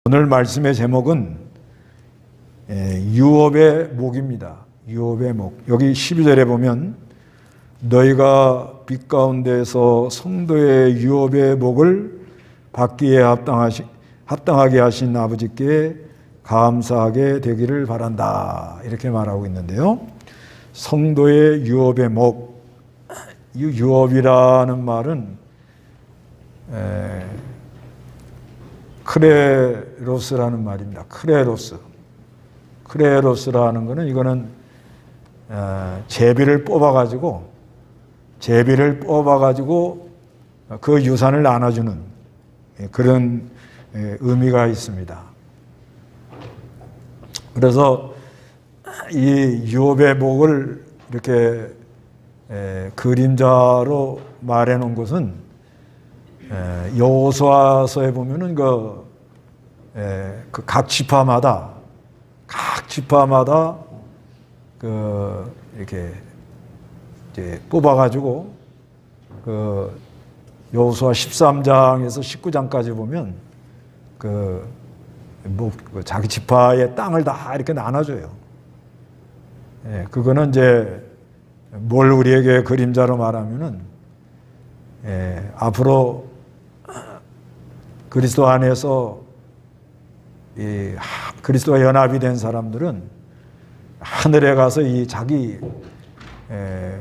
오늘 말씀의 제목은 유업의 목입니다. 유업의 목. 여기 12절에 보면 너희가 빛 가운데서 성도의 유업의 목을 받기에 합당하게 하신 아버지께 감사하게 되기를 바란다. 이렇게 말하고 있는데요. 성도의 유업의 목. 이 유업이라는 말은 크레로스라는 말입니다. 크레로스라는 것은 이거는 제비를 뽑아가지고 그 유산을 나눠주는 그런 의미가 있습니다. 그래서 이 유업의 목을 이렇게 그림자로 말해 놓은 것은 여호수아서에 보면은 각 지파마다 이렇게 이제 뽑아가지고 여호수아 13장에서 19장까지 보면 자기 지파의 땅을 다 이렇게 나눠줘요. 그거는 이제 뭘 우리에게 그림자로 말하면은 앞으로 그리스도 안에서 그리스도와 연합이 된 사람들은 하늘에 가서 이 자기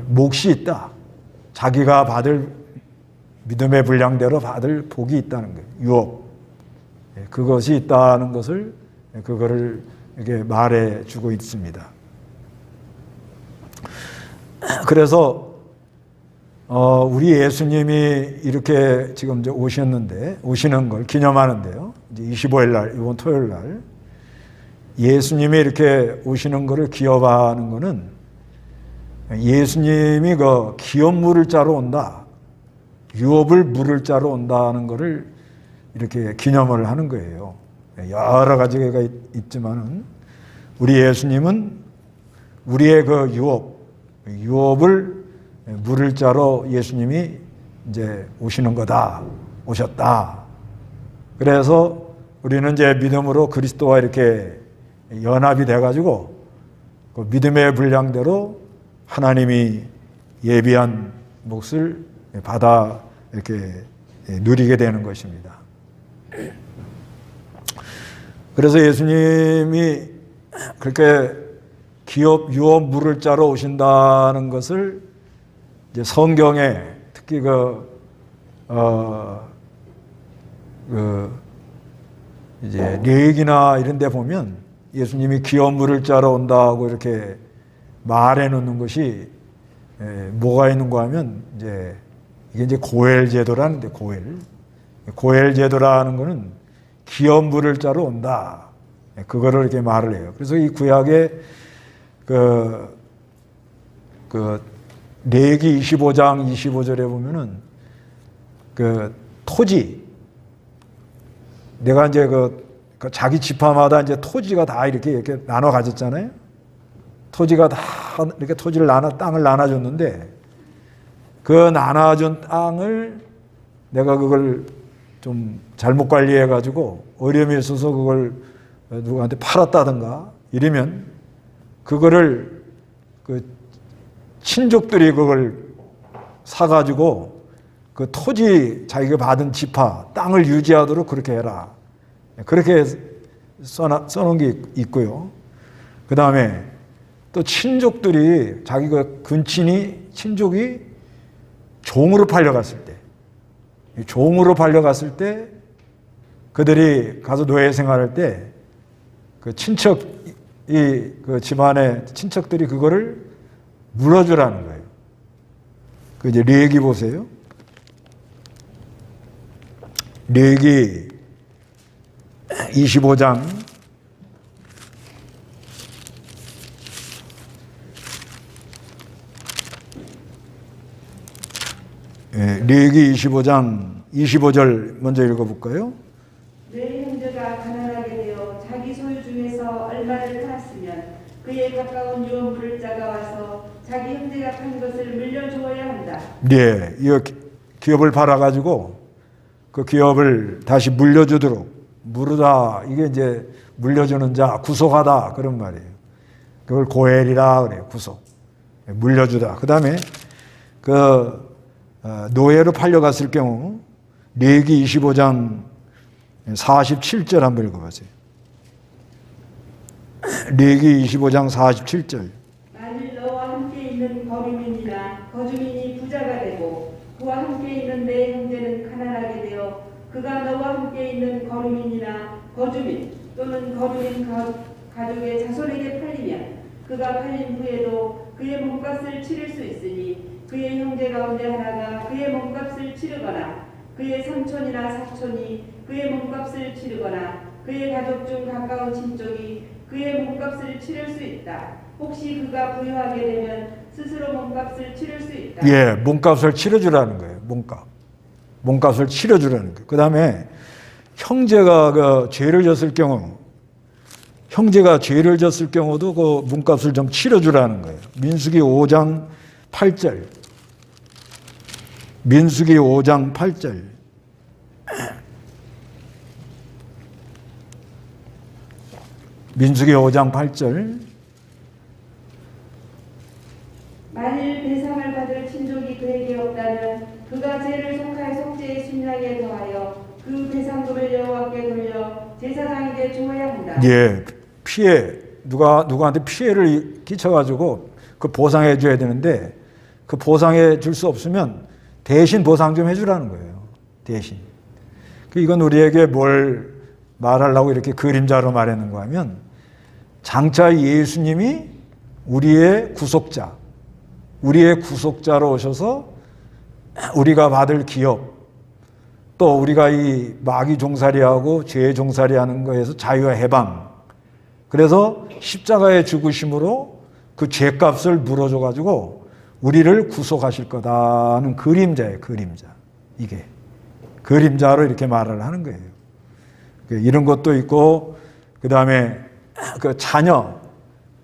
몫이 있다. 자기가 받을 믿음의 분량대로 받을 복이 있다는 거예요. 유업. 그것이 있다는 것을 그거를 이렇게 말해주고 있습니다. 그래서 우리 예수님이 이렇게 지금 이제 오시는 걸 기념하는데요. 이제 25일 날, 이번 토요일 날 예수님이 이렇게 오시는 것을 기업하는 것은 예수님이 그 기업 물을 자로 온다, 유업을 물을 자로 온다는 것을 이렇게 기념을 하는 거예요. 여러 가지가 있지만은 우리 예수님은 우리의 그 유업을 물을 자로 예수님이 이제 오셨다. 그래서 우리는 이제 믿음으로 그리스도와 이렇게 연합이 돼가지고 그 믿음의 분량대로 하나님이 예비한 몫을 받아 이렇게 누리게 되는 것입니다. 그래서 예수님이 그렇게 유업 물을 자로 오신다는 것을 이제 성경에 특히 이제 레위기나 이런 데 보면 예수님이 기업 물을 자러 온다고 이렇게 말해 놓는 것이 뭐가 있는가 하면 이게 이제 고엘 제도라는데 고엘 제도라는 거는 기업 물을 자러 온다. 그거를 이렇게 말을 해요. 그래서 이 구약에 레위기 25장 25절에 보면은 토지, 내가 이제 자기 지파마다 이제 토지가 다 이렇게 나눠 가졌잖아요. 토지가 다 이렇게 땅을 나눠줬는데 그 나눠준 땅을 내가 그걸 좀 잘못 관리해 가지고 어려움이 있어서 그걸 누구한테 팔았다든가 이러면 그거를 친족들이 그걸 사가지고 그 토지 자기가 받은 지파 땅을 유지하도록 그렇게 해라. 그렇게 써놓은 게 있고요. 그 다음에 또 친족들이 자기가 친족이 종으로 팔려갔을 때 그들이 가서 노예 생활할 때 그 그 집안의 친척들이 그거를 물어주라는 거예요. 이제 레위기 보세요. 레위기 25장 25절 먼저 읽어볼까요? 내 형제가 가난하게 되어 자기 소유 중에서 얼마를 팔았으면 그에 가까운 유업물을 자가 와서 자기 형제가 판 것을 물려주어야 한다. 네, 이 기업을 팔아가지고 그 기업을 다시 물려주도록 무르다. 이게 이제 물려주는 자, 구속하다. 그런 말이에요. 그걸 고엘이라 그래요. 구속. 물려주다. 그 다음에 노예로 팔려갔을 경우 레위기 25장 47절 한번 읽어보세요. 레위기 25장 47절. 만일 너와 함께 있는 거류민이나 거주민이 부자가 되고 그와 함께 있는 내 형제는 가난하게 되어 그가 너와 함께 있는 거류민이나 거주민 또는 거주민 가족의 자손에게 팔리면 그가 팔린 후에도 그의 몸값을 치를 수 있으니 그의 형제 가운데 하나가 그의 몸값을 치르거나 그의 삼촌이나 사촌이 그의 몸값을 치르거나 그의 가족 중 가까운 친족이 그의 몸값을 치를 수 있다. 혹시 그가 부유하게 되면 스스로 몸값을 치를 수 있다. 예, 몸값을 치러주라는 거예요. 몸값을 치러주라는 거예요. 그 다음에 형제가 죄를 졌을 경우도 그 몸값을 좀 치러주라는 거예요. 민수기 5장 8절. 민수기 5장 8절. 민수기 5장 8절. 만일 배상을 받을 친족이 그에게 없다면 그가 죄를 속하여 속죄의 순양에 더하여 그 배상금을 여호와께 돌려 제사장에게 주어야 한다. 예, 피해 누구한테 피해를 끼쳐가지고 그 보상해 줘야 되는데 그 보상해 줄 수 없으면 대신 보상 좀 해주라는 거예요. 대신. 이건 우리에게 뭘 말하려고 이렇게 그림자로 말했는가 하면 장차 예수님이 우리의 구속자로 오셔서 우리가 받을 기업, 또 우리가 이 마귀 종살이하고 죄 종살이하는 거에서 자유와 해방. 그래서 십자가의 죽으심으로 그 죄값을 물어줘가지고 우리를 구속하실 거다는 그림자예요. 그림자. 이게 그림자로 이렇게 말을 하는 거예요. 이런 것도 있고, 그 다음에 그 자녀,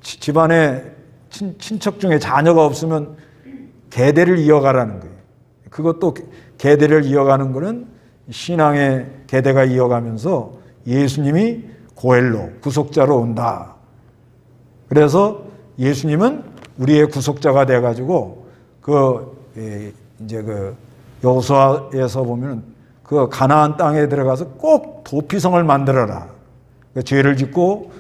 집안에 친척 중에 자녀가 없으면 계대를 이어가라는 거예요. 그것도 계대를 이어가는 거는 신앙의 계대가 이어가면서 예수님이 고엘로 구속자로 온다. 그래서 예수님은 우리의 구속자가 돼가지고 이제 여호수아에서 보면 그 가나안 땅에 들어가서 꼭 도피성을 만들어라. 죄를 짓고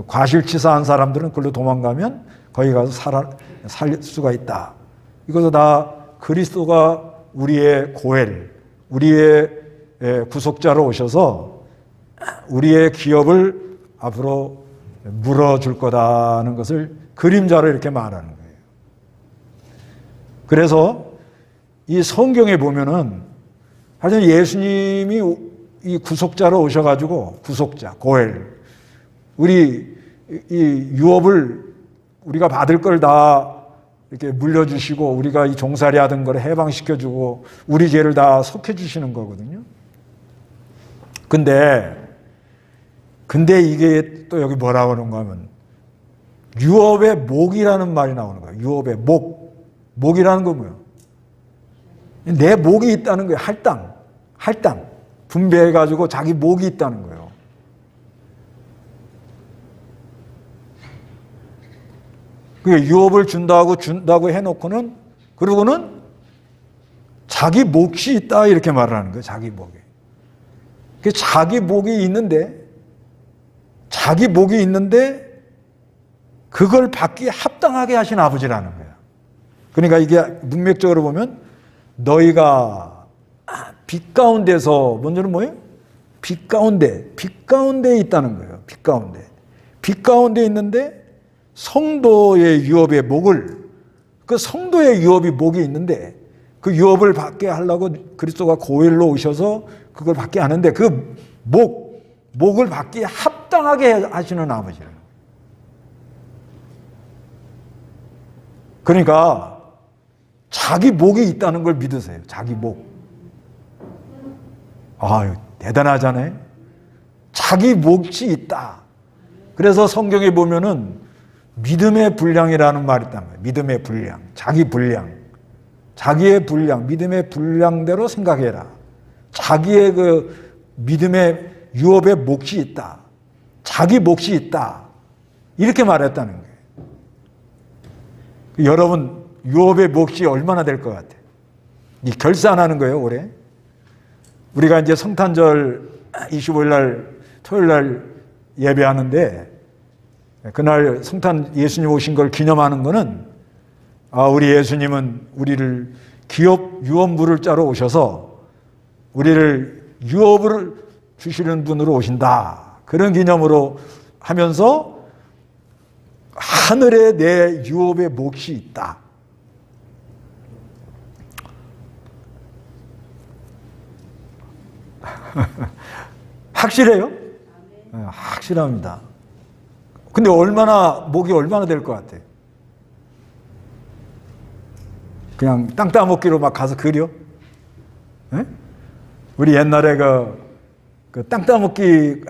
과실치사한 사람들은 그걸로 도망가면 거기 가서 살 수가 있다. 이것도 다 그리스도가 우리의 고엘, 우리의 구속자로 오셔서 우리의 기업을 앞으로 물어줄 거다는 것을 그림자로 이렇게 말하는 거예요. 그래서 이 성경에 보면은 하여튼 예수님이 이 구속자로 오셔가지고 구속자, 고엘, 우리 이 유업을 우리가 받을 걸 다 이렇게 물려주시고 우리가 이 종살이 하던 걸 해방시켜주고 우리 죄를 다 속해주시는 거거든요. 근데 이게 또 여기 뭐라고 하는가 하면 유업의 목이라는 말이 나오는 거예요. 유업의 목. 목이라는 건 뭐예요? 내 목이 있다는 거예요. 할당. 분배해가지고 자기 목이 있다는 거예요. 유업을 준다고 해놓고는, 그러고는 자기 몫이 있다 이렇게 말을 하는 거예요. 자기 목이. 자기 목이 있는데 그걸 받기에 합당하게 하신 아버지라는 거예요. 그러니까 이게 문맥적으로 보면 너희가 빛 가운데서, 먼저는 뭐예요? 빛 가운데 있다는 거예요. 빛 가운데 있는데 성도의 유업의 목을, 그 성도의 유업이 목이 있는데 그 유업을 받게 하려고 그리스도가 고엘로 오셔서 그걸 받게 하는데 그 목을 받기에 합당하게 하시는 아버지라는 거예요. 그러니까 자기 목이 있다는 걸 믿으세요. 자기 목. 아유, 대단하잖아요. 자기 몫이 있다. 그래서 성경에 보면은 믿음의 분량이라는 말이 있단 말이에요. 믿음의 분량. 자기 분량. 자기의 분량. 믿음의 분량대로 생각해라. 자기의 믿음의 유업의 몫이 있다. 자기 몫이 있다. 이렇게 말했다는 거예요. 여러분 유업의 몫이 얼마나 될 것 같아요? 이 결산하는 거예요, 올해. 우리가 이제 성탄절 25일 날 토요일 날 예배하는데 그날 성탄 예수님 오신 걸 기념하는 거는 우리 예수님은 우리를 유업 물을 짜러 오셔서 우리를 유업을 주시는 분으로 오신다. 그런 기념으로 하면서 하늘에 내 유업의 몫이 있다. 확실해요? 네, 확실합니다. 근데 목이 얼마나 될 것 같아요? 그냥 땅 따먹기로 막 가서 그려? 네? 우리 옛날에 그 땅 따먹기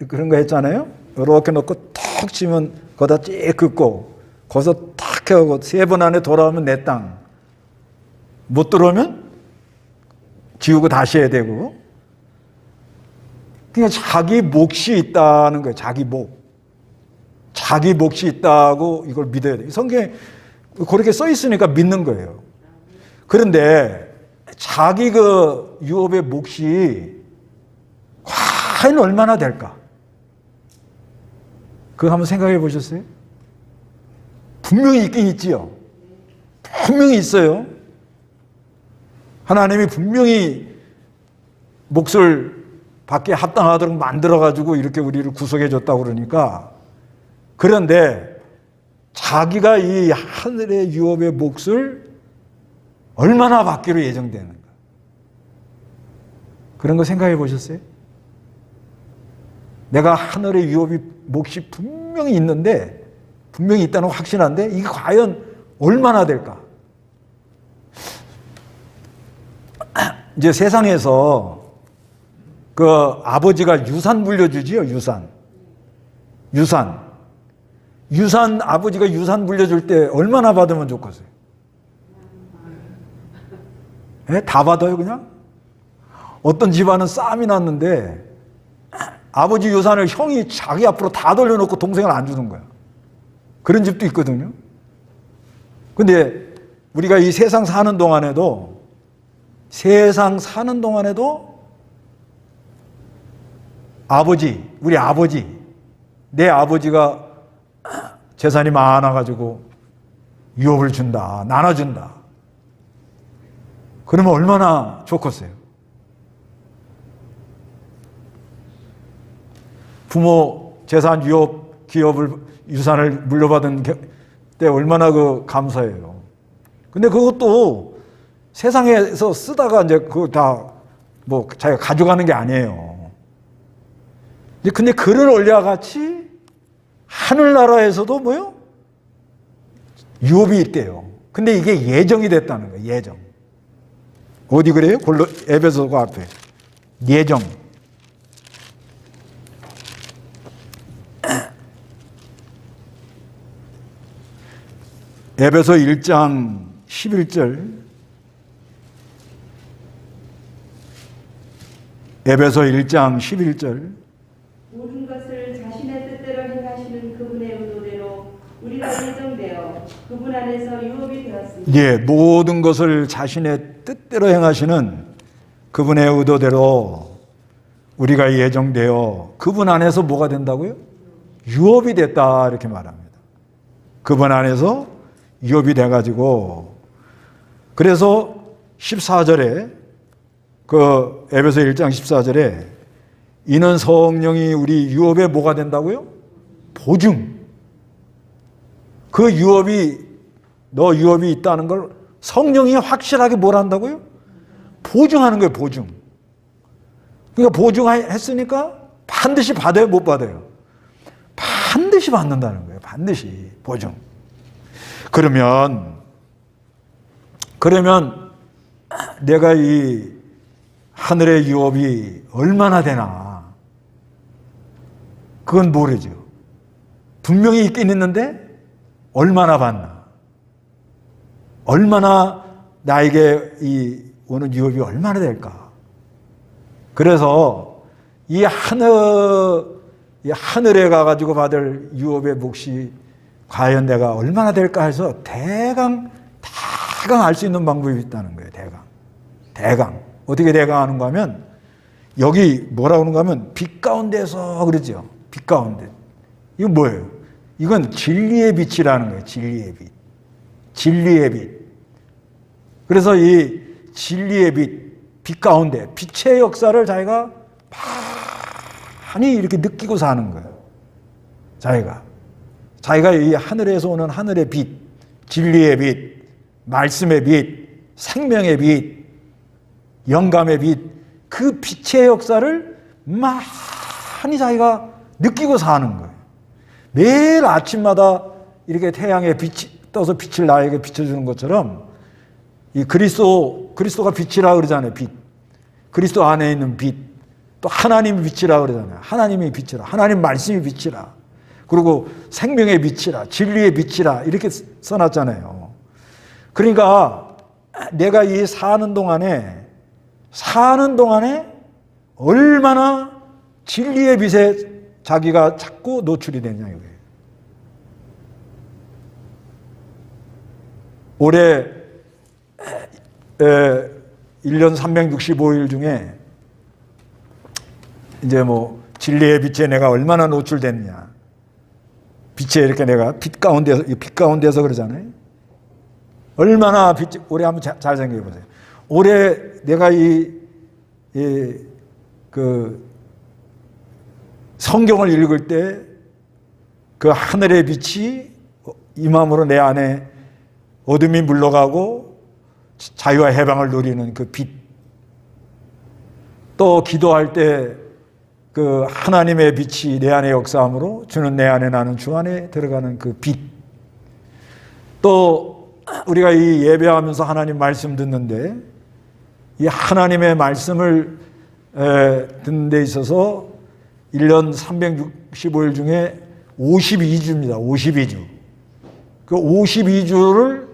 그런 거 했잖아요? 이렇게 놓고 탁 치면 거기다 쭉 긋고 거기서 탁 하고 3번 안에 돌아오면 내 땅. 못 들어오면 지우고 다시 해야 되고. 그러니까 자기 몫이 있다는 거예요. 자기 몫. 자기 몫이 있다고 이걸 믿어야 돼요. 성경에 그렇게 써 있으니까 믿는 거예요. 그런데 자기 그 유업의 몫이 과연 얼마나 될까? 그거 한번 생각해 보셨어요? 분명히 있긴 있지요. 분명히 있어요. 하나님이 분명히 몫을 받게 합당하도록 만들어가지고 이렇게 우리를 구속해 줬다고 그러니까. 그런데 자기가 이 하늘의 유업의 몫을 얼마나 받기로 예정되는가. 그런 거 생각해 보셨어요? 내가 하늘의 유업이 몫이 분명히 있는데, 분명히 있다는 건 확신한데 이게 과연 얼마나 될까? 이제 세상에서 그 아버지가 유산 물려주지요, 유산. 아버지가 유산 물려줄 때 얼마나 받으면 좋겠어요? 네? 다 받아요, 그냥? 어떤 집안은 싸움이 났는데 아버지 유산을 형이 자기 앞으로 다 돌려놓고 동생을 안 주는 거야. 그런 집도 있거든요. 근데 우리가 이 세상 사는 동안에도 우리 아버지, 내 아버지가 재산이 많아가지고 유업을 준다, 나눠준다. 그러면 얼마나 좋겠어요? 부모 재산 유산을 물려받은 때 얼마나 감사해요. 근데 그것도 세상에서 쓰다가 이제 그거 다 자기가 가져가는 게 아니에요. 근데 그를 올려 같이 하늘나라에서도 유업이 있대요. 근데 이게 예정이 됐다는 거예요. 예정. 어디 그래요? 에베소서 앞에. 예정. 에베소 1장 11절. 에베소 1장 11절. 모든 것을 자신의 뜻대로 행하시는 그분의 의도대로 우리가 예정되어 그분 안에서 유업이 되었습니다. 예, 모든 것을 자신의 뜻대로 행하시는 그분의 의도대로 우리가 예정되어 그분 안에서 뭐가 된다고요? 유업이 됐다 이렇게 말합니다. 그분 안에서 유업이 돼가지고 그래서 14절에 에베소 1장 14절에 이는 성령이 우리 유업에 뭐가 된다고요? 보증. 그 너 유업이 있다는 걸 성령이 확실하게 뭘 한다고요? 보증하는 거예요, 보증. 그러니까 보증했으니까 반드시 받아요, 못 받아요? 반드시 받는다는 거예요, 반드시. 보증. 그러면 내가 이 하늘의 유업이 얼마나 되나? 그건 모르죠. 분명히 있긴 있는데 얼마나 받나? 얼마나 나에게 이 오는 유업이 얼마나 될까? 그래서 이 하늘에 가가지고 받을 유업의 몫이 과연 내가 얼마나 될까 해서 대강 알 수 있는 방법이 있다는 거예요. 대강. 어떻게 대강하는가 하면 여기 뭐라고 하는가 하면 빛 가운데서 그러죠. 빛 가운데. 이건 뭐예요? 이건 진리의 빛이라는 거예요. 진리의 빛. 진리의 빛. 그래서 이 진리의 빛 가운데 빛의 역사를 자기가 많이 이렇게 느끼고 사는 거예요. 자기가 이 하늘에서 오는 하늘의 빛, 진리의 빛, 말씀의 빛, 생명의 빛, 영감의 빛, 그 빛의 역사를 많이 자기가 느끼고 사는 거예요. 매일 아침마다 이렇게 태양의 빛이 떠서 빛을 나에게 비춰주는 것처럼 이 그리스도가 빛이라 그러잖아요. 빛. 그리스도 안에 있는 빛. 또 하나님이 빛이라 그러잖아요. 하나님이 빛이라. 하나님 말씀이 빛이라. 그리고 생명의 빛이라. 진리의 빛이라. 이렇게 써놨잖아요. 그러니까 내가 이 사는 동안에 얼마나 진리의 빛에 자기가 자꾸 노출이 되냐 이거예요. 올해 1년 365일 중에 이제 뭐 진리의 빛에 내가 얼마나 노출됐냐. 빛에 이렇게 내가 빛 가운데서 그러잖아요. 얼마나 올해 한번 잘 생각해 보세요. 올해 내가 그 성경을 읽을 때 그 하늘의 빛이 이 마음으로 내 안에 어둠이 물러가고 자유와 해방을 누리는 그 빛. 또 기도할 때 그 하나님의 빛이 내 안에 역사함으로 주는 내 안에 나는 주 안에 들어가는 그 빛. 또 우리가 이 예배하면서 하나님 말씀 듣는데 이 하나님의 말씀을 듣는 데 있어서 1년 365일 중에 52주입니다. 52주. 그 52주를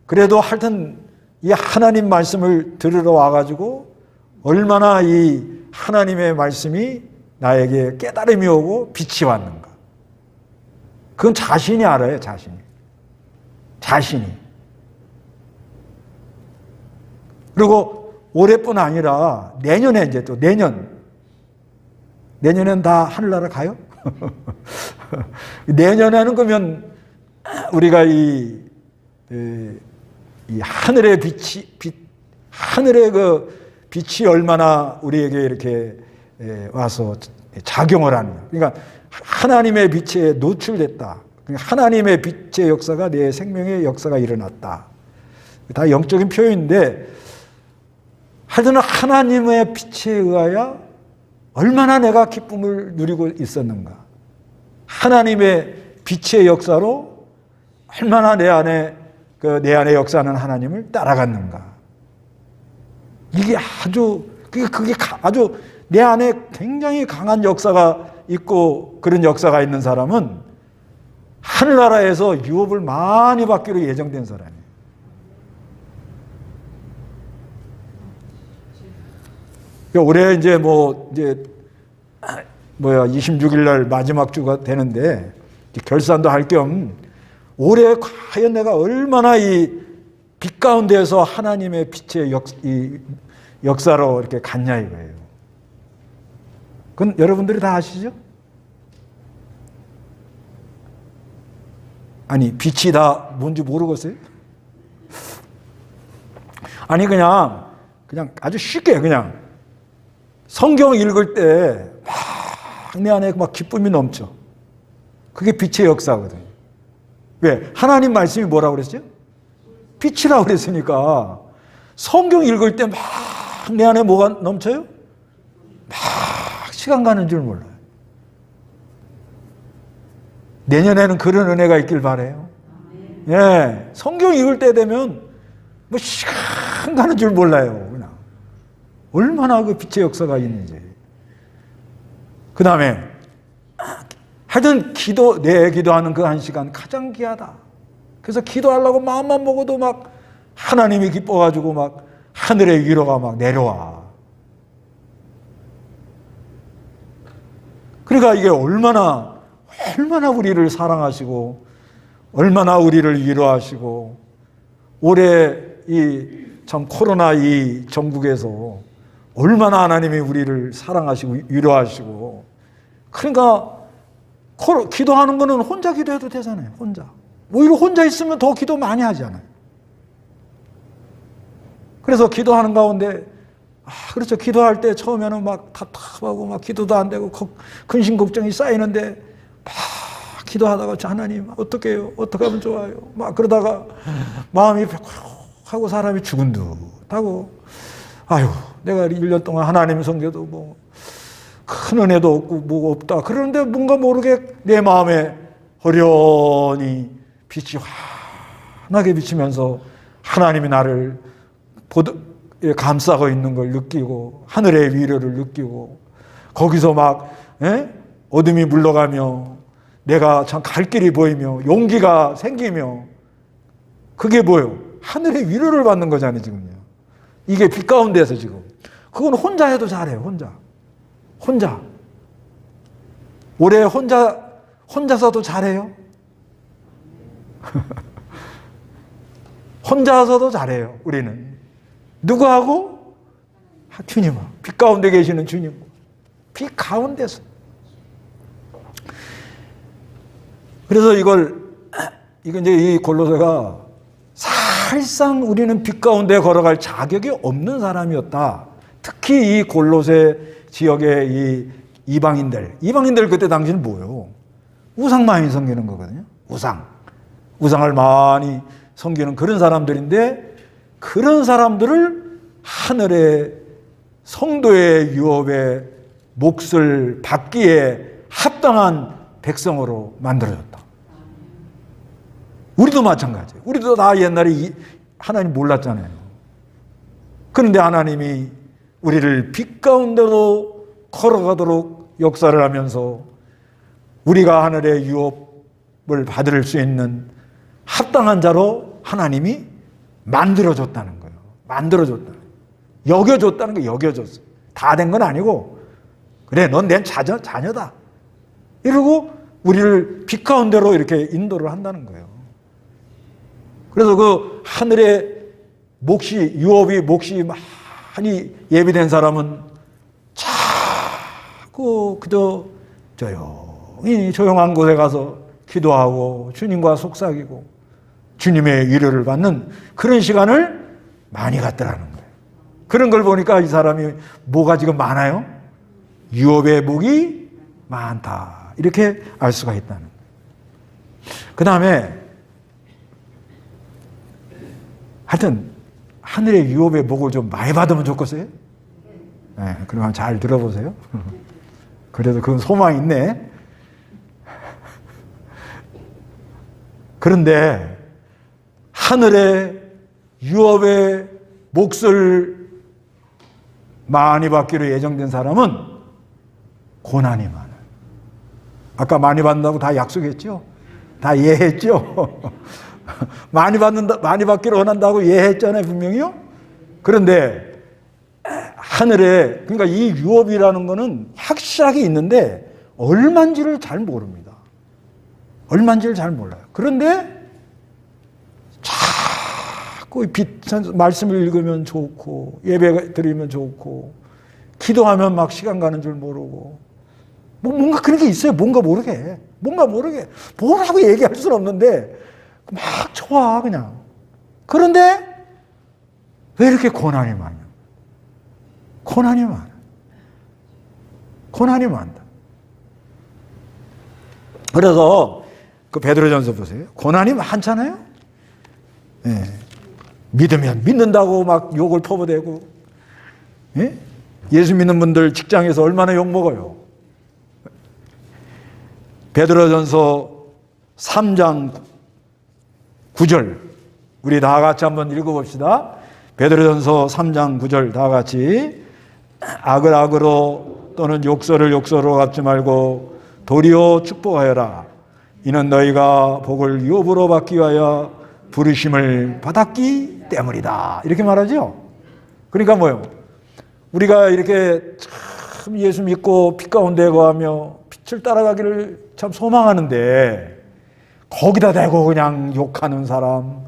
그래도 하여튼 이 하나님 말씀을 들으러 와가지고 얼마나 이 하나님의 말씀이 나에게 깨달음이 오고 빛이 왔는가. 그건 자신이 알아요. 자신이. 그리고 올해뿐 아니라 내년에 이제 또 내년엔 다 하늘나라 가요? 내년에는 그러면 우리가 이 하늘의 하늘의 그 빛이 얼마나 우리에게 이렇게 와서 작용을 하는 거예요. 그러니까 하나님의 빛에 노출됐다. 하나님의 빛의 역사가 내 생명의 역사가 일어났다. 다 영적인 표현인데 하여튼 하나님의 빛에 의하여 얼마나 내가 기쁨을 누리고 있었는가. 하나님의 빛의 역사로 얼마나 내 안에 역사하는 하나님을 따라갔는가. 이게 그게 아주 내 안에 굉장히 강한 역사가 있고 그런 역사가 있는 사람은 하늘나라에서 유업을 많이 받기로 예정된 사람이에요. 올해 이제 26일 날 마지막 주가 되는데 결산도 할 겸 올해 과연 내가 얼마나 이 빛 가운데에서 하나님의 빛의 역사로 이렇게 갔냐 이거예요. 그건 여러분들이 다 아시죠? 아니 빛이 다 뭔지 모르겠어요? 아니 그냥 아주 쉽게 그냥 성경 읽을 때 막 내 안에 막 기쁨이 넘쳐. 그게 빛의 역사거든요. 왜? 하나님 말씀이 뭐라고 그랬어요? 빛이라고 그랬으니까 성경 읽을 때 막 내 안에 뭐가 넘쳐요? 막 시간 가는 줄 몰라요. 내년에는 그런 은혜가 있길 바라요. 예, 성경 읽을 때 되면 뭐 시간 가는 줄 몰라요. 그냥 얼마나 그 빛의 역사가 있는지. 그 다음에 하여튼 내 기도하는 그 한 시간 가장 귀하다. 그래서 기도하려고 마음만 먹어도 막 하나님이 기뻐가지고 막 하늘의 위로가 막 내려와. 그러니까 이게 얼마나 우리를 사랑하시고 얼마나 우리를 위로하시고 올해 이 참 코로나 이 전국에서 얼마나 하나님이 우리를 사랑하시고 위로하시고 그러니까 기도하는 거는 혼자 기도해도 되잖아요. 혼자. 오히려 혼자 있으면 더 기도 많이 하잖아요. 그래서 기도하는 가운데 그렇죠. 기도할 때 처음에는 막 답답하고 막 기도도 안 되고 근심 걱정이 쌓이는데 막 기도하다가 하나님 어떻게 해요? 어떻게 하면 좋아요? 막 그러다가 마음이 하고 사람이 죽은 듯하고 아유 내가 1년 동안 하나님 섬겨도 뭐 큰 은혜도 없고 뭐가 없다. 그러는데 뭔가 모르게 내 마음에 허련히 빛이 환하게 비치면서 하나님이 나를 감싸고 있는 걸 느끼고 하늘의 위로를 느끼고 거기서 막 어둠이 물러가며 내가 참 갈 길이 보이며 용기가 생기며 그게 뭐예요? 하늘의 위로를 받는 거잖아요 지금요. 이게 빛 가운데서 지금 그건 혼자 해도 잘해요. 혼자 올해 혼자서도 잘해요. 혼자서도 잘해요. 우리는 누구하고? 주님하고 빛 가운데 계시는 주님 빛 가운데서. 그래서 이건 이제 이 골로새가 사실상 우리는 빛 가운데 걸어갈 자격이 없는 사람이었다. 특히 이 골로새 지역의 이 이방인들 그때 당시는 뭐예요? 우상 많이 섬기는 거거든요. 우상을 많이 섬기는 그런 사람들인데 그런 사람들을 하늘의 성도의 유업에 몫을 받기에 합당한 백성으로 만들어졌다. 우리도 마찬가지예요. 우리도 다 옛날에 하나님 몰랐잖아요. 그런데 하나님이 우리를 빛 가운데로 걸어가도록 역사를 하면서 우리가 하늘의 유업을 받을 수 있는 합당한 자로 하나님이 만들어줬다는 거예요. 여겨줬다는 거 여겨줬어. 다 된 건 아니고 그래 넌 내 자녀다. 이러고 우리를 빛 가운데로 이렇게 인도를 한다는 거예요. 그래서 그 하늘의 유업이 몫이 많이 예비된 사람은 자꾸 그저 조용한 곳에 가서 기도하고 주님과 속삭이고 주님의 위로를 받는 그런 시간을 많이 갖더라는 거예요. 그런 걸 보니까 이 사람이 뭐가 지금 많아요? 유업의 목이 많다. 이렇게 알 수가 있다는 거예요. 그 다음에 하여튼 하늘의 유업의 목을 좀 많이 받으면 좋겠어요? 네, 그러면 잘 들어보세요. 그래도 그건 소망이 있네. 그런데 하늘의 유업의 몫을 많이 받기로 예정된 사람은 고난이 많아요. 아까 많이 받는다고 다 약속했죠? 다 예했죠? 많이 받기를 원한다고 예했잖아요, 분명히요? 그런데 하늘에, 그러니까 이 유업이라는 거는 확실하게 있는데 얼마인지를 잘 모릅니다. 얼마인지를 잘 몰라요. 그런데 자꾸 말씀을 읽으면 좋고 예배 드리면 좋고 기도하면 막 시간 가는 줄 모르고 뭔가 그런 게 있어요. 뭔가 모르게 뭐라고 얘기할 수는 없는데 막 좋아 그냥. 그런데 왜 이렇게 고난이 많냐? 고난이 많다. 그래서 그 베드로전서 보세요. 고난이 많잖아요. 예. 믿으면 믿는다고 막 욕을 퍼부대고, 예? 예수 믿는 분들 직장에서 얼마나 욕 먹어요. 베드로전서 3장 9절 우리 다 같이 한번 읽어봅시다. 베드로전서 3장 9절 다 같이. 악을 악으로 또는 욕설을 욕설로 갚지 말고 도리어 축복하여라. 이는 너희가 복을 유업으로 받기 위하여 부르심을 받았기 때문이다. 이렇게 말하죠. 그러니까 뭐예요? 우리가 이렇게 참 예수 믿고 빛 가운데 거하며 빛을 따라가기를 참 소망하는데 거기다 대고 그냥 욕하는 사람,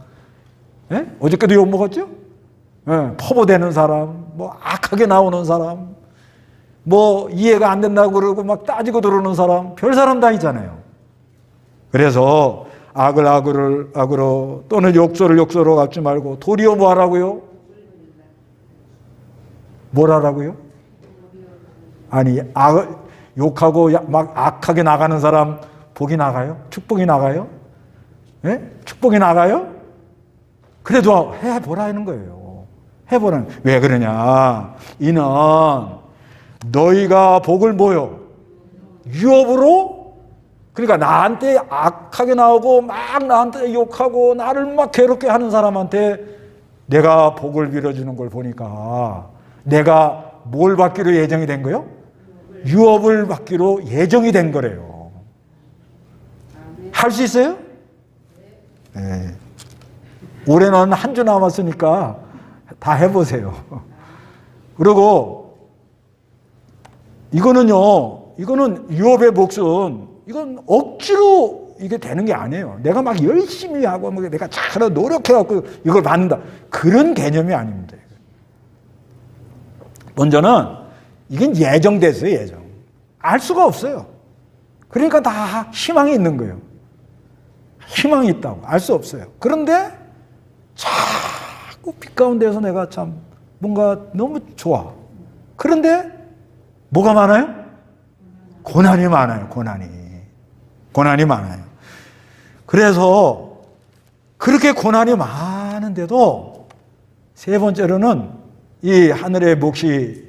예? 어저께도 욕 먹었죠? 예, 퍼부대는 사람, 뭐 악하게 나오는 사람, 뭐 이해가 안 된다고 그러고 막 따지고 들어오는 사람, 별 사람 다 있잖아요. 그래서 악을 악으로 또는 욕설을 욕설로 갚지 말고 도리어 뭐 하라고요? 뭘 하라고요? 아니 욕하고 막 악하게 나가는 사람 복이 나가요? 축복이 나가요? 예? 축복이 나가요? 그래도 해보라 하는 거예요. 해보라. 왜 그러냐? 이는 너희가 복을 뭐요? 유업으로? 그러니까 나한테 악하게 나오고 막 나한테 욕하고 나를 막 괴롭게 하는 사람한테 내가 복을 빌어주는 걸 보니까 내가 뭘 받기로 예정이 된 거요? 유업을 받기로 예정이 된 거래요. 할 수 있어요? 네. 올해는 한 주 남았으니까 다 해보세요. 그리고 이거는 유업의 몫은 이건 억지로 이게 되는 게 아니에요. 내가 막 열심히 하고 내가 잘 노력해갖고 이걸 받는다. 그런 개념이 아닙니다. 먼저는 이건 예정됐어요. 예정. 알 수가 없어요. 그러니까 다 희망이 있는 거예요. 희망이 있다고. 알 수 없어요. 그런데 자꾸 빛 가운데서 내가 참 뭔가 너무 좋아. 그런데 뭐가 많아요? 고난이 많아요. 고난이 많아요. 그래서 그렇게 고난이 많은데도 세 번째로는 이 하늘의 몫이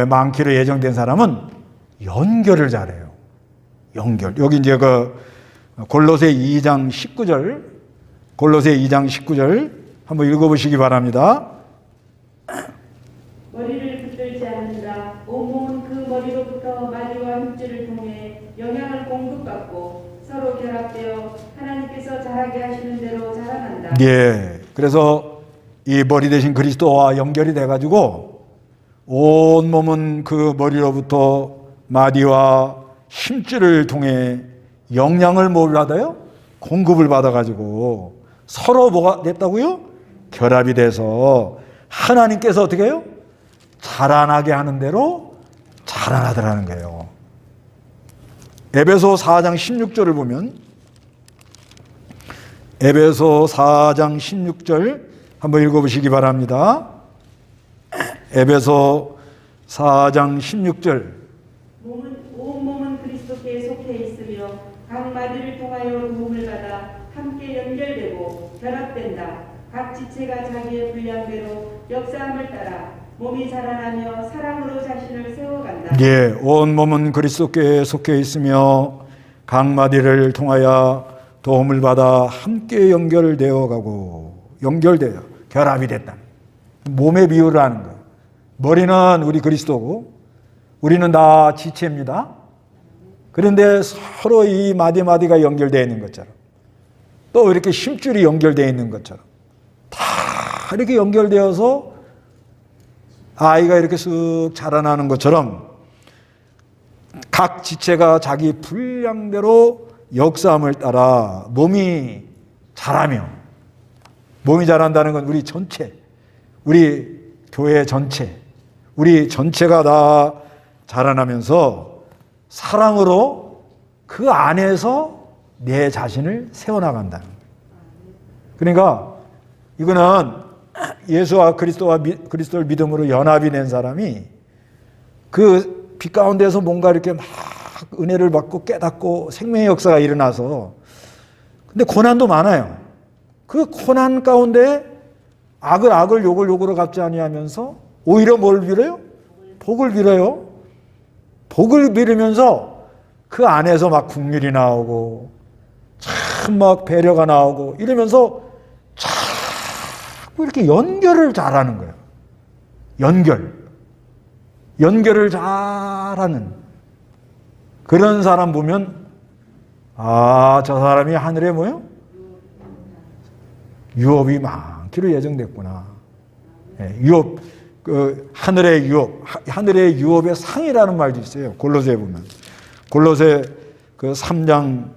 많기로 예정된 사람은 연결을 잘해요. 연결. 여기 이제 골로새 2장 19절 한번 읽어보시기 바랍니다. 머리를 붙들지 않는다. 온몸은 그 머리로부터 마디와 힘줄을 통해 영향을 공급받고 서로 결합되어 하나님께서 자라게 하시는 대로 자라난다. 예. 그래서 이 머리 대신 그리스도와 연결이 돼가지고 온 몸은 그 머리로부터 마디와 힘줄을 통해 영향을 뭘 받아요? 공급을 받아가지고 서로 뭐가 됐다고요? 결합이 돼서 하나님께서 어떻게 해요? 자라나게 하는 대로 자라나더라는 거예요. 에베소 4장 16절을 보면 에베소 4장 16절 한번 읽어보시기 바랍니다. 에베소 4장 16절 온 몸은 그리스도께 속해 있으며 각 마디를 통하여 도움을 받아 함께 연결되고 결합된다. 각 지체가 자기의 분량대로 역사함을 따라 몸이 자라나며 사랑으로 자신을 세워간다. 예, 온 몸은 그리스도께 속해 있으며 각 마디를 통하여 도움을 받아 함께 연결되어 가고 결합이 됐다. 몸의 비유를 하는 거예요. 머리는 우리 그리스도고 우리는 다 지체입니다. 그런데 서로 이 마디마디가 연결되어 있는 것처럼 또 이렇게 힘줄이 연결되어 있는 것처럼 다 이렇게 연결되어서 아이가 이렇게 쓱 자라나는 것처럼 각 지체가 자기 분량대로 역사함을 따라 몸이 자라며 몸이 자란다는 건 우리 전체, 우리 교회 전체, 우리 전체가 다 자라나면서 사랑으로 그 안에서 내 자신을 세워나간다는 거예요. 그러니까 이거는 예수와 그리스도를 믿음으로 연합이 된 사람이 그 빛 가운데서 뭔가 이렇게 막 은혜를 받고 깨닫고 생명의 역사가 일어나서 근데 고난도 많아요. 그 고난 가운데 악을 욕으로 갚지 아니하면서 오히려 뭘 빌어요? 복을 빌어요. 복을 빌으면서 그 안에서 막 국률이 나오고 참 막 배려가 나오고 이러면서 자꾸 이렇게 연결을 잘하는 거예요. 연결을 잘하는 그런 사람 보면 저 사람이 하늘에 뭐요? 유업이 많기로 예정됐구나. 유업, 하늘의 유업의 상이라는 말도 있어요. 골로새에 보면 골로새 그 3장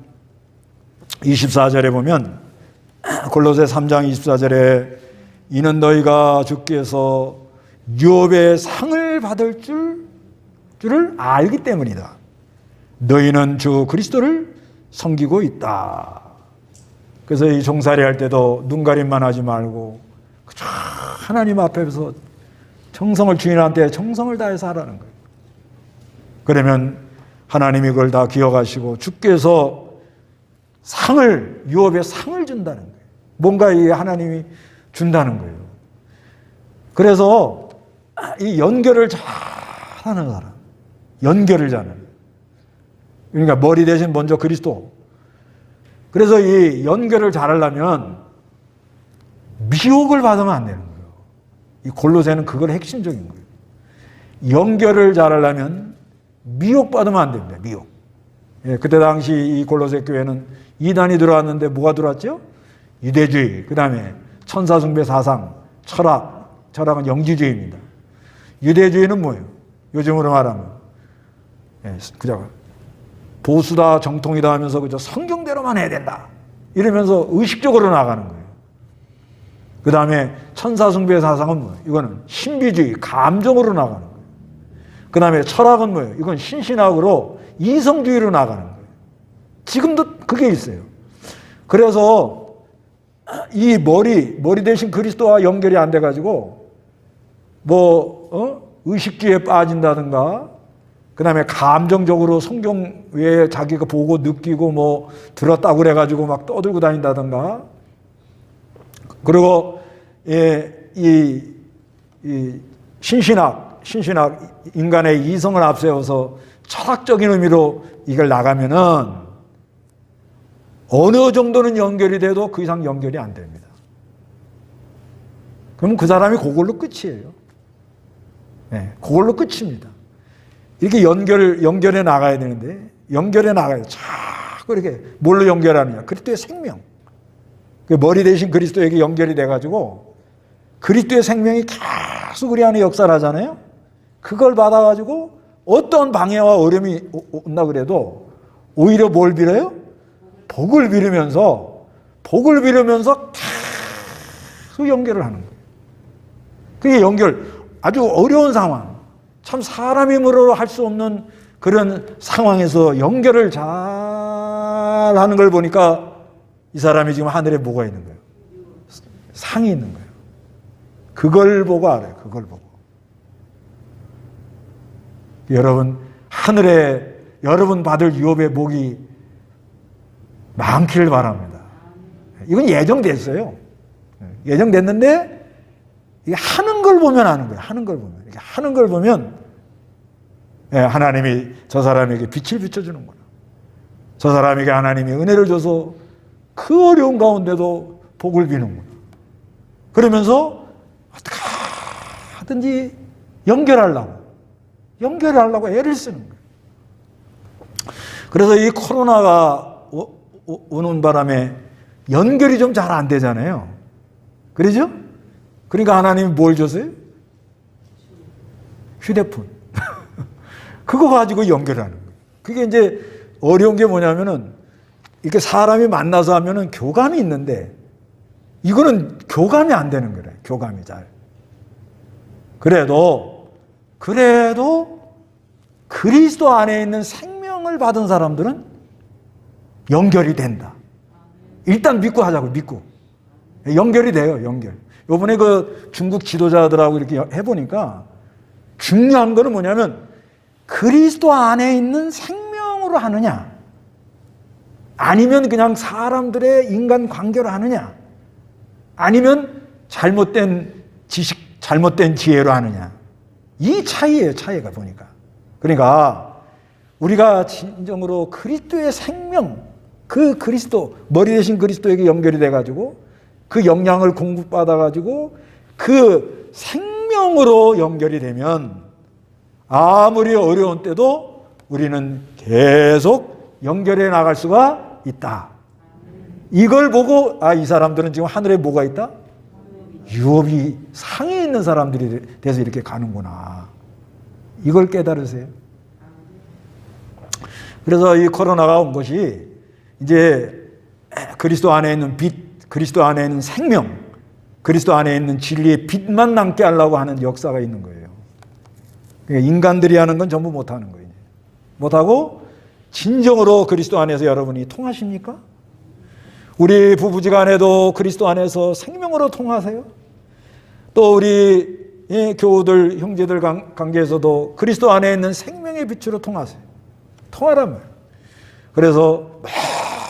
24절에 보면, 골로새 3장 24절에 이는 너희가 주께서 유업의 상을 받을 줄을 알기 때문이다. 너희는 주 그리스도를 섬기고 있다. 그래서 이 종살이 할 때도 눈가림만 하지 말고 그저 하나님 앞에서 정성을, 주인한테 정성을 다해서 하라는 거예요. 그러면 하나님이 그걸 다 기억하시고 주께서 상을, 유업의 상을 준다는 거예요. 뭔가 이 하나님이 준다는 거예요. 그래서 이 연결을 잘하는 사람, 연결을 잘하는, 그러니까 머리 대신 먼저 그리스도. 그래서 이 연결을 잘하려면 미혹을 받으면 안 되는 거예요. 이 골로새는 그걸 핵심적인 거예요. 연결을 잘하려면 미혹받으면 안 됩니다. 미혹. 예, 그때 당시 이 골로새 교회는 이단이 들어왔는데 뭐가 들어왔죠? 유대주의, 그 다음에 천사숭배 사상, 철학은 영지주의입니다. 유대주의는 뭐예요? 요즘으로 말하면 그저 보수다, 정통이다 하면서 그저 성경대로만 해야 된다 이러면서 의식적으로 나가는 거예요. 그 다음에 천사숭배 사상은 뭐예요? 이거는 신비주의, 감정으로 나가는 거예요. 그 다음에 철학은 뭐예요? 이건 신신학으로 이성주의로 나가는 거예요. 지금도 그게 있어요. 그래서 이 머리 대신 그리스도와 연결이 안 돼가지고 의식주의에 빠진다든가, 그 다음에 감정적으로 성경 외에 자기가 보고 느끼고 들었다고 그래가지고 막 떠들고 다닌다든가, 그리고 이 신신학 인간의 이성을 앞세워서 철학적인 의미로 이걸 나가면은 어느 정도는 연결이 돼도 그 이상 연결이 안 됩니다. 그럼 그 사람이 그걸로 끝이에요. 네, 그걸로 끝입니다. 이렇게 연결해 나가야 되는데, 연결해 나가요. 자꾸 이렇게 뭘로 연결하느냐? 그리스도의 생명. 머리 대신 그리스도에게 연결이 돼가지고 그리스도의 생명이 계속 우리 안에 역사를 하잖아요. 그걸 받아가지고 어떤 방해와 어려움이 온다 그래도 오히려 뭘 빌어요? 복을 빌으면서 계속 연결을 하는 거예요. 그게 아주 어려운 상황, 참 사람 힘으로 할 수 없는 그런 상황에서 연결을 잘 하는 걸 보니까 이 사람이 지금 하늘에 뭐가 있는 거예요? 상이 있는 거예요. 그걸 보고 알아요. 그걸 보고. 여러분, 하늘에 여러분 받을 유업의 복이 많기를 바랍니다. 이건 예정됐어요. 예정됐는데 이게 하는 걸 보면 아는 거예요. 하는 걸 보면. 이렇게 하는 걸 보면 하나님이 저 사람에게 빛을 비춰주는구나. 저 사람에게 하나님이 은혜를 줘서 그 어려운 가운데도 복을 비는구나. 그러면서 어떻게 하든지 연결하려고 애를 쓰는 거예요. 그래서 이 코로나가 오는 바람에 연결이 좀 잘 안 되잖아요. 그러죠? 그러니까 하나님이 뭘 줬어요? 휴대폰. 그거 가지고 연결하는 거예요. 그게 이제 어려운 게 뭐냐면은 이렇게 사람이 만나서 하면은 교감이 있는데 이거는 교감이 안 되는 거래요. 교감이 잘. 그래도 그리스도 안에 있는 생명을 받은 사람들은 연결이 된다. 일단 믿고 하자고, 믿고. 연결이 돼요, 연결. 요번에 그 중국 지도자들하고 이렇게 해보니까 중요한 거는 뭐냐면 그리스도 안에 있는 생명으로 하느냐, 아니면 그냥 사람들의 인간 관계로 하느냐, 아니면 잘못된 지식, 잘못된 지혜로 하느냐. 이 차이예요, 차이가 보니까. 그러니까 우리가 진정으로 그리스도의 생명, 그 그리스도, 머리 대신 그리스도에게 연결이 돼가지고 그 영향을 공급받아가지고 그 생명으로 연결이 되면 아무리 어려운 때도 우리는 계속 연결해 나갈 수가 있다. 이걸 보고 이 사람들은 지금 하늘에 뭐가 있다? 유업이 상에 있는 사람들이 돼서 이렇게 가는구나. 이걸 깨달으세요. 그래서 이 코로나가 온 것이 이제 그리스도 안에 있는 빛, 그리스도 안에 있는 생명, 그리스도 안에 있는 진리의 빛만 남게 하려고 하는 역사가 있는 거예요. 그러니까 인간들이 하는 건 전부 못하는 거예요. 못하고 진정으로 그리스도 안에서 여러분이 통하십니까? 우리 부부지간에도 그리스도 안에서 생명으로 통하세요? 또 우리 교우들, 형제들 관계에서도 그리스도 안에 있는 생명의 빛으로 통하세요. 통하란 말이에요. 그래서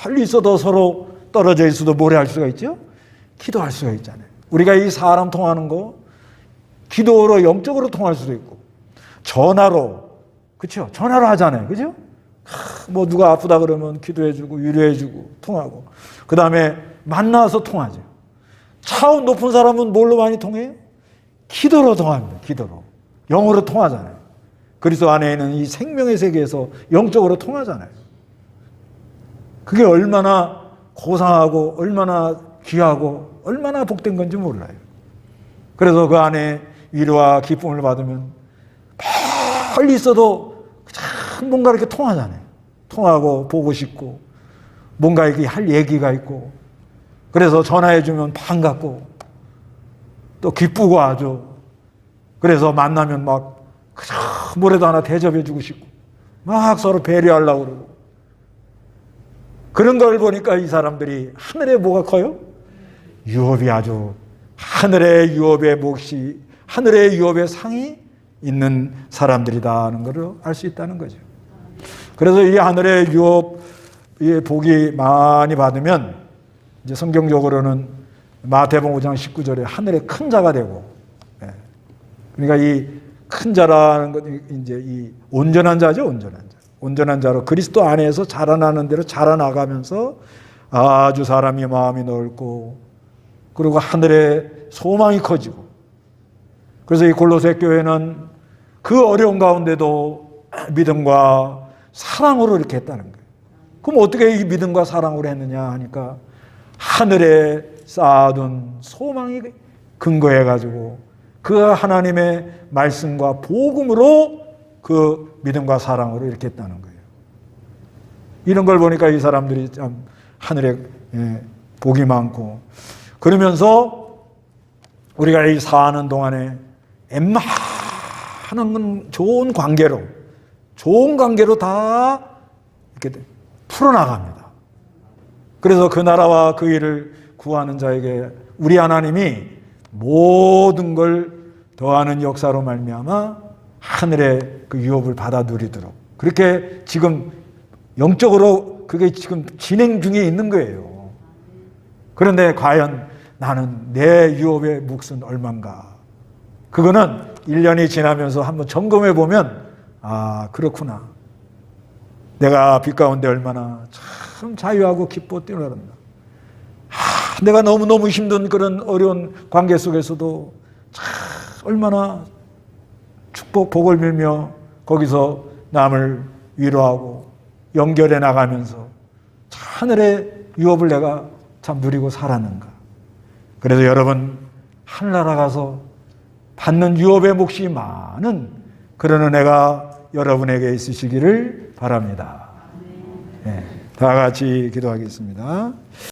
멀리 있어도 서로 떨어져 있어도 뭐래 할 수가 있죠? 기도할 수가 있잖아요. 우리가 이 사람 통하는 거 기도로 영적으로 통할 수도 있고 전화로, 그렇죠? 전화로 하잖아요. 그죠? 뭐 누가 아프다 그러면 기도해주고 위로해주고 통하고, 그 다음에 만나서 통하죠. 차원 높은 사람은 뭘로 많이 통해요? 기도로 통합니다. 기도로. 영으로 통하잖아요. 그리스도 안에 있는 이 생명의 세계에서 영적으로 통하잖아요. 그게 얼마나 고상하고 얼마나 귀하고 얼마나 복된 건지 몰라요. 그래서 그 안에 위로와 기쁨을 받으면 멀리 있어도 참 뭔가 이렇게 통하잖아요. 통하고 보고 싶고 뭔가 이렇게 할 얘기가 있고, 그래서 전화해주면 반갑고 또 기쁘고 아주, 그래서 만나면 막 뭐라도 하나 대접해주고 싶고 막 서로 배려하려고 그러고, 그런 걸 보니까 이 사람들이 하늘에 뭐가 커요? 유업이 아주, 하늘의 유업의 몫이, 하늘의 유업의 상이 있는 사람들이다 하는 것을 알 수 있다는 거죠. 그래서 이 하늘의 유업의 복이 많이 받으면 이제 성경적으로는 마태복음 5장 19절에 하늘의 큰 자가 되고, 그러니까 이 큰 자라는 건 이제 이 온전한 자죠, 온전한 자. 온전한 자로 그리스도 안에서 자라나는 대로 자라나가면서 아주 사람이 마음이 넓고, 그리고 하늘의 소망이 커지고, 그래서 이 골로새 교회는 그 어려운 가운데도 믿음과 사랑으로 이렇게 했다는 거예요. 그럼 어떻게 이 믿음과 사랑으로 했느냐 하니까 하늘에 쌓아둔 소망이 근거해가지고 그 하나님의 말씀과 복음으로 그 믿음과 사랑으로 이렇게 했다는 거예요. 이런 걸 보니까 이 사람들이 참 하늘에 복이 많고, 그러면서 우리가 이 사는 동안에 웬만한 좋은 관계로 다 이렇게 풀어나갑니다. 그래서 그 나라와 그 일을 구하는 자에게 우리 하나님이 모든 걸 더하는 역사로 말미암아 하늘의 그 유업을 받아 누리도록, 그렇게 지금 영적으로 그게 지금 진행 중에 있는 거예요. 그런데 과연 나는 내 유업의 몫은 얼만가? 그거는 1년이 지나면서 한번 점검해 보면, 아, 그렇구나. 내가 빛 가운데 얼마나 참 자유하고 기뻐 뛰어난다. 내가 너무너무 힘든 그런 어려운 관계 속에서도 참 얼마나 축복, 복을 빌며 거기서 남을 위로하고 연결해 나가면서 하늘의 유업을 내가 참 누리고 살았는가. 그래서 여러분, 하늘나라 가서 받는 유업의 몫이 많은 그런 은혜가 여러분에게 있으시기를 바랍니다. 네, 다 같이 기도하겠습니다.